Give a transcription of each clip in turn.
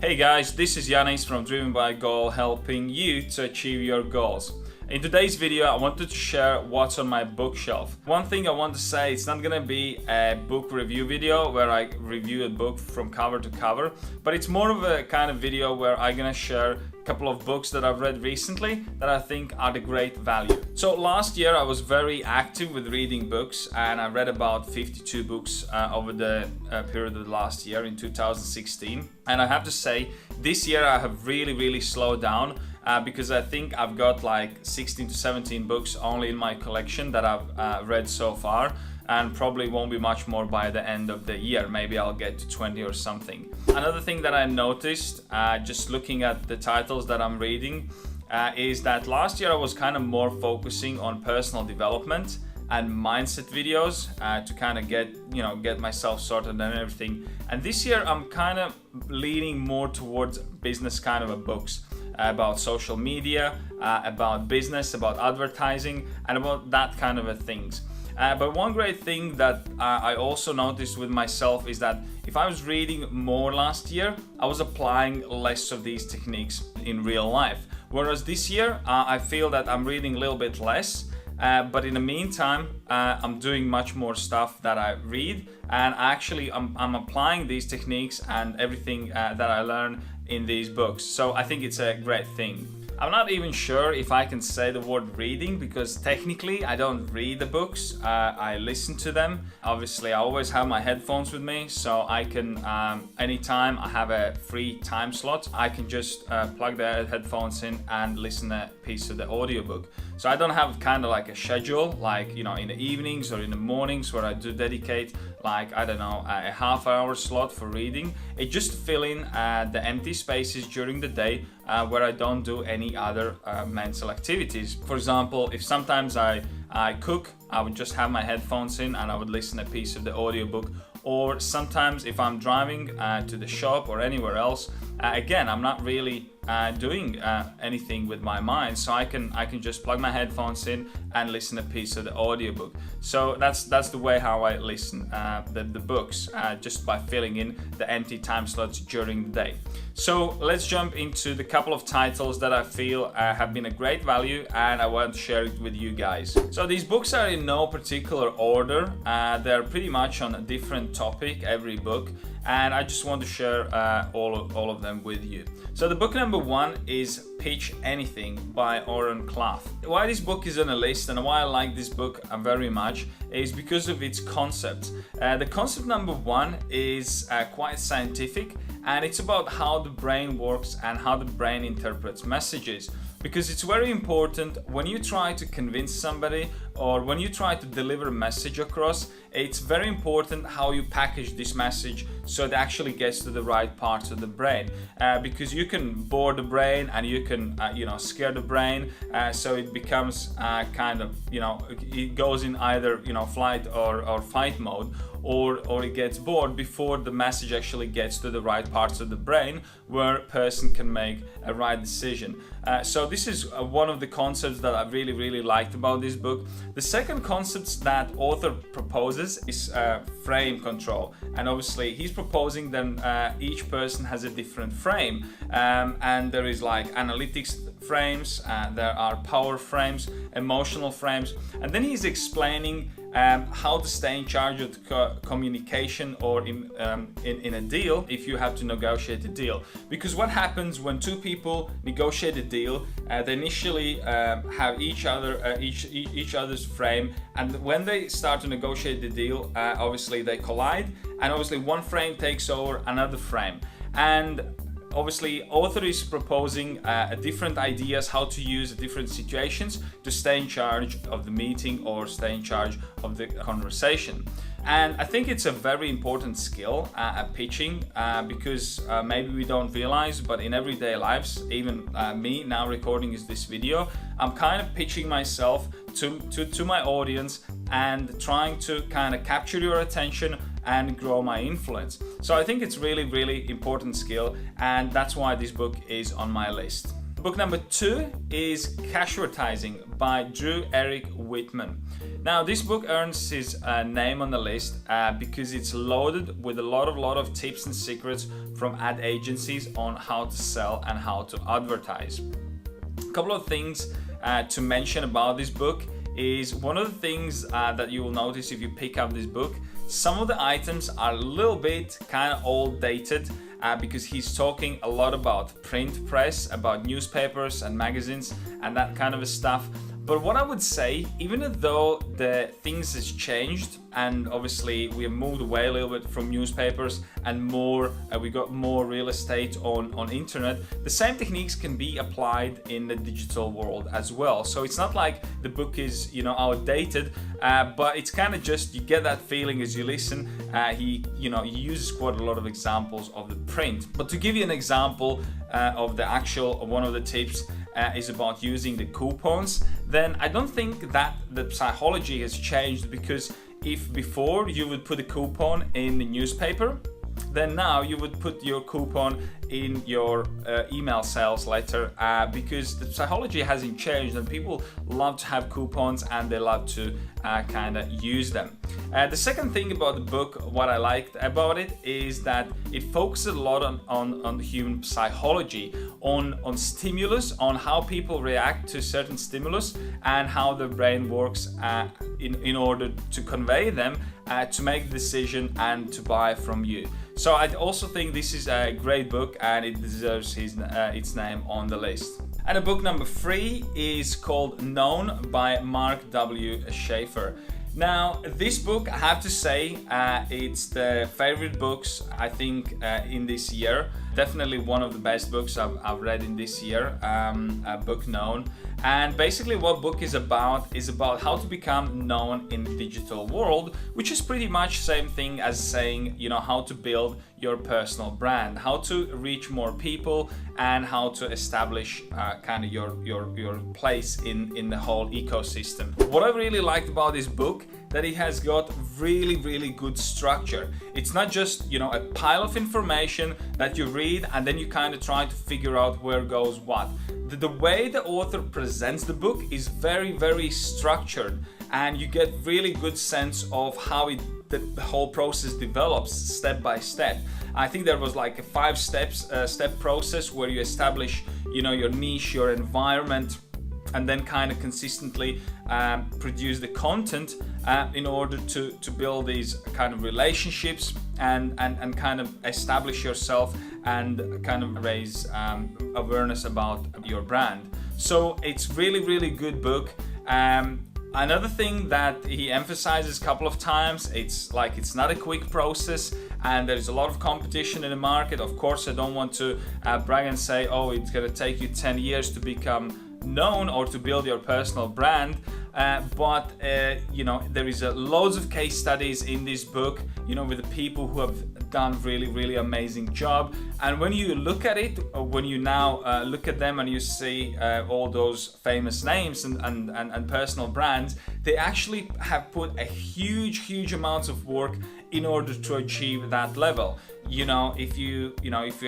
Hey guys, this is Janis from Driven by Goal, helping you to achieve your goals. In today's video, I wanted to share what's on my bookshelf. One thing I want to say, it's not gonna be a book review video where I review a book from cover to cover, but it's more of a kind of video where I'm gonna share a couple of books that I've read recently that I think are the great value. So last year I was very active with reading books, and I read about 52 books over the period of the last year in 2016. And I have to say, this year I have really slowed down because I think I've got like 16 to 17 books only in my collection that I've read so far, and probably won't be much more by the end of the year. Maybe I'll get to 20 or something. Another thing that I noticed just looking at the titles that I'm reading is that last year I was kind of more focusing on personal development and mindset videos to kind of get myself sorted and everything. And this year I'm kind of leaning more towards business kind of books about social media, about business, about advertising, and about that kind of things. But one great thing that I also noticed with myself is that if I was reading more last year, I was applying less of these techniques in real life. Whereas this year, I feel that I'm reading a little bit less, but in the meantime, I'm doing much more stuff that I read, and actually I'm applying these techniques and everything that I learn in these books. So I think it's a great thing. I'm not even sure if I can say the word reading, because technically I don't read the books, I listen to them. Obviously I always have my headphones with me, so I can, anytime I have a free time slot, I can just plug the headphones in and listen to a piece of the audiobook. So I don't have kind of like a schedule, like, in the evenings or in the mornings where I do dedicate like, I don't know, a half-hour slot for reading. It just fill in the empty spaces during the day where I don't do any other mental activities. For example, if sometimes I cook, I would just have my headphones in and I would listen to a piece of the audiobook. Or sometimes if I'm driving to the shop or anywhere else, again, I'm not really doing anything with my mind, so I can just plug my headphones in and listen to a piece of the audiobook. So that's the way how I listen the books, just by filling in the empty time slots during the day. So let's jump into the couple of titles that I feel have been a great value, and I want to share it with you guys. So these books are in no particular order, they're pretty much on a different topic, every book, and I just want to share all of them with you. So the book number one is Pitch Anything by Oren Klaff. Why this book is on a list and why I like this book very much is because of its concept. The concept number one is quite scientific, and it's about how the brain works and how the brain interprets messages. Because it's very important when you try to convince somebody or when you try to deliver a message across, it's very important how you package this message so it actually gets to the right parts of the brain. Because you can bore the brain and you can scare the brain, so it becomes kind of, it goes in either flight or fight mode, or it gets bored before the message actually gets to the right parts of the brain where a person can make a right decision. So this is one of the concepts that I really liked about this book. The second concept that author proposes is frame control, and obviously he's proposing that each person has a different frame, and there is like analytics frames, there are power frames, emotional frames, and then he's explaining how to stay in charge of communication or in a deal if you have to negotiate a deal. Because what happens when two people negotiate a deal, they initially have each other's frame, and when they start to negotiate the deal, obviously they collide, and obviously one frame takes over another frame. And obviously, author is proposing different ideas how to use different situations to stay in charge of the meeting or stay in charge of the conversation. And I think it's a very important skill at pitching, because maybe we don't realize, but in everyday lives, even me now recording this video, I'm kind of pitching myself to my audience and trying to kind of capture your attention and grow my influence. So I think it's really important skill, and that's why this book is on my list. Book number 2 is Casuartizing by Drew Eric Whitman. Now, this book earns his name on the list because it's loaded with a lot of tips and secrets from ad agencies on how to sell and how to advertise. A couple of things to mention about this book is one of the things that you will notice if you pick up this book. Some of the items are a little bit kind of old dated because he's talking a lot about print press, about newspapers and magazines and that kind of stuff. But what I would say, even though the things has changed and obviously we have moved away a little bit from newspapers and more, we got more real estate on internet, the same techniques can be applied in the digital world as well. So it's not like the book is, outdated, but it's kind of just, you get that feeling as you listen. He uses quite a lot of examples of the print. But to give you an example of the actual, one of the tips is about using the coupons, then I don't think that the psychology has changed, because if before you would put a coupon in the newspaper, then now you would put your coupon in your email sales letter because the psychology hasn't changed and people love to have coupons and they love to kind of use them. The second thing about the book, what I liked about it, is that it focuses a lot on the human psychology, on stimulus, on how people react to certain stimulus and how the brain works in order to convey them, to make the decision and to buy from you. So I also think this is a great book and it deserves its name on the list. And the book number 3 is called Known by Mark W. Schaefer. Now, this book, I have to say, it's the favorite books I think in this year. Definitely one of the best books I've read in this year, a book Known. And basically what book is about how to become known in the digital world, which is pretty much same thing as saying, how to build your personal brand, how to reach more people and how to establish kind of your place in the whole ecosystem. What I really liked about this book, that it has got really good structure. It's not just, a pile of information that you read and then you kind of try to figure out where goes what. The way the author presents the book is very structured, and you get really good sense of how the whole process develops step by step. I think there was like a 5 step process where you establish, your niche, your environment, and then kind of consistently produce the content in order to build these kind of relationships and kind of establish yourself and kind of raise awareness about your brand. So it's really good book. Another thing that he emphasizes a couple of times, it's not a quick process and there's a lot of competition in the market. Of course, I don't want to brag and say, oh, it's going to take you 10 years to become known or to build your personal brand, but there is loads of case studies in this book, with the people who have done really amazing job. And when you look at it, when you now look at them and you see all those famous names and personal brands, they actually have put a huge amounts of work in order to achieve that level. If you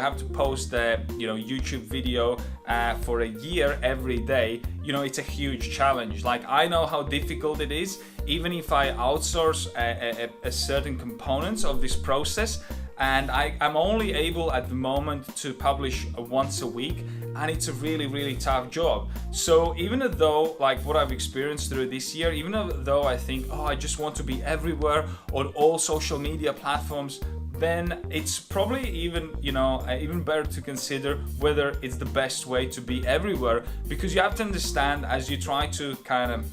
have to post a YouTube video for a year every day, it's a huge challenge. Like, I know how difficult it is, even if I outsource a certain components of this process, and I'm only able at the moment to publish once a week, and it's a really tough job. So even though, like what I've experienced through this year, even though I think, oh, I just want to be everywhere on all social media platforms, then it's probably even better to consider whether it's the best way to be everywhere, because you have to understand, as you try to kind of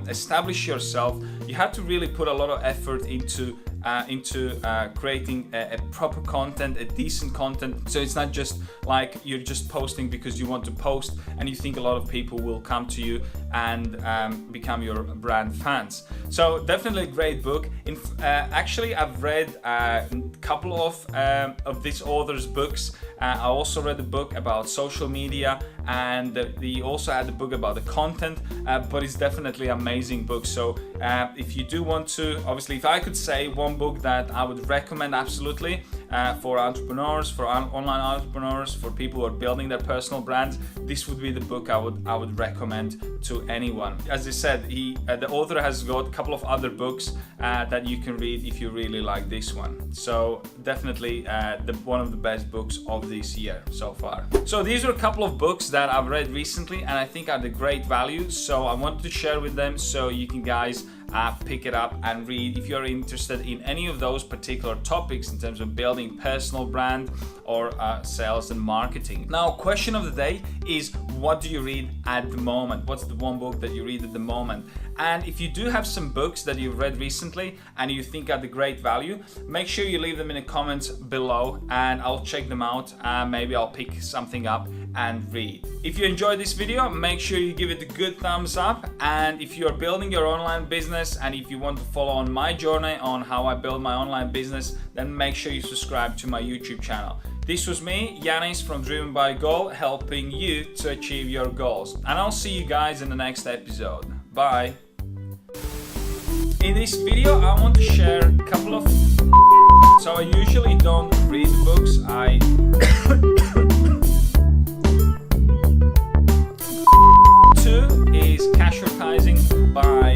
establish yourself, you have to really put a lot of effort into creating a proper content, a decent content. So it's not just like you're just posting because you want to post and you think a lot of people will come to you and become your brand fans. So definitely a great book. Actually, I've read a couple of this author's books. I also read a book about social media, and he also had a book about the content, but it's definitely an amazing book. So if you do want to, obviously, if I could say one book that I would recommend absolutely, for entrepreneurs, for online entrepreneurs, for people who are building their personal brands. This would be the book I would recommend to anyone. As I said, the author has got a couple of other books that you can read if you really like this one. So definitely one of the best books of this year so far. So these are a couple of books that I've read recently and I think are the great value. So I wanted to share with them so you can guys pick it up and read if you're interested in any of those particular topics in terms of building personal brand or sales and marketing. Now, question of the day is, what do you read at the moment? What's the one book that you read at the moment? And if you do have some books that you've read recently and you think are the great value, make sure you leave them in the comments below and I'll check them out. Maybe I'll pick something up and read. If you enjoyed this video, make sure you give it a good thumbs up. And if you're building your online business and if you want to follow on my journey on how I build my online business, then make sure you subscribe to my YouTube channel. This was me, Janis from Driven by Goal, helping you to achieve your goals. And I'll see you guys in the next episode. Bye. In this video, I want to share a couple of... So I usually don't read books. Two is Casualizing by